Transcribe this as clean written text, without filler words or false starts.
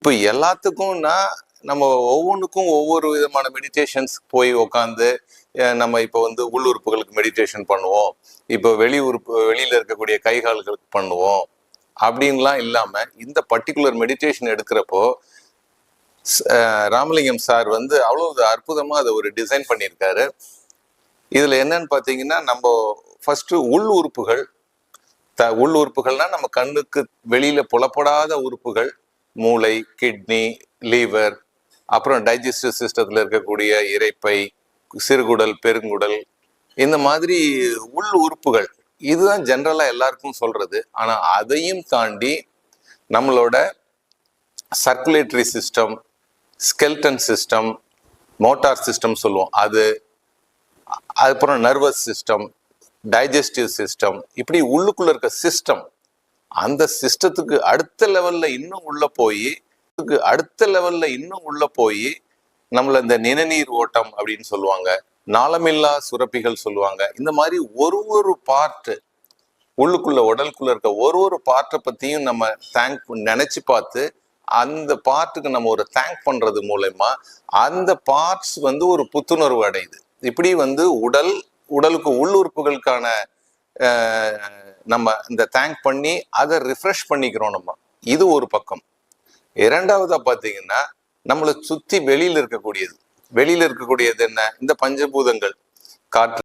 இப்போ எல்லாத்துக்கும்னா நம்ம ஒவ்வொன்றுக்கும் ஒவ்வொரு விதமான மெடிடேஷன்ஸ் போய் உக்காந்து நம்ம இப்போ வந்து உள் உறுப்புகளுக்கு மெடிடேஷன் பண்ணுவோம், இப்போ வெளியில இருக்கக்கூடிய கை கால்களுக்கு பண்ணுவோம் அப்படின்லாம் இல்லாம இந்த பர்டிகுலர் மெடிடேஷன் எடுக்கிறப்போ ராமலிங்கம் சார் வந்து அவ்வளவு அற்புதமா அதை ஒரு டிசைன் பண்ணியிருக்காரு. இதுல என்னன்னு பாத்தீங்கன்னா, நம்ம ஃபர்ஸ்ட் உள் உறுப்புகள்னா நம்ம கண்ணுக்கு வெளியில புலப்படாத உறுப்புகள், மூளை, கிட்னி, லீவர், அப்புறம் டைஜஸ்டிவ் சிஸ்டத்துல இருக்கக்கூடிய இரைப்பை, சிறுகுடல், பெருங்குடல், இந்த மாதிரி உள் உறுப்புகள். இதுதான் ஜென்ரலா எல்லாருக்கும் சொல்றது. ஆனா அதையும் தாண்டி நம்மளோட circulatory system, skeleton system, motor system சொல்லுவோம், அதுக்கப்புறம் நர்வஸ் சிஸ்டம், டைஜஸ்டிவ் சிஸ்டம், இப்படி உள்ளுக்குள்ள இருக்க சிஸ்டம், அந்த சிஸ்டத்துக்கு அடுத்த லெவல்ல இன்னும் உள்ள போய் நம்மள இந்த நிணநீர் ஓட்டம் அப்படின்னு சொல்லுவாங்க, நாளமில்லா சுரப்பிகள் சொல்லுவாங்க. இந்த மாதிரி ஒரு பார்ட் உள்ளுக்குள்ள உடலுக்குள்ள இருக்க ஒரு பார்ட்டை பத்தியும் நம்ம நினைச்சு பார்த்து அந்த பார்ட்டுக்கு நம்ம ஒரு தேங்க் பண்றது மூலமா அந்த பார்ட்ஸ் வந்து ஒரு புத்துணர்வு அடையுது. இப்படி வந்து உடலுக்கு உள்ளுறுப்புகளுக்கான நம்ம இந்த தேங்க் பண்ணி அதை ரிஃப்ரெஷ் பண்ணிக்கிறோம் நம்ம. இது ஒரு பக்கம். இரண்டாவதா பாத்தீங்கன்னா, நம்மளை சுத்தி வெளியில இருக்கக்கூடியது என்ன, இந்த பஞ்சபூதங்கள், காற்று,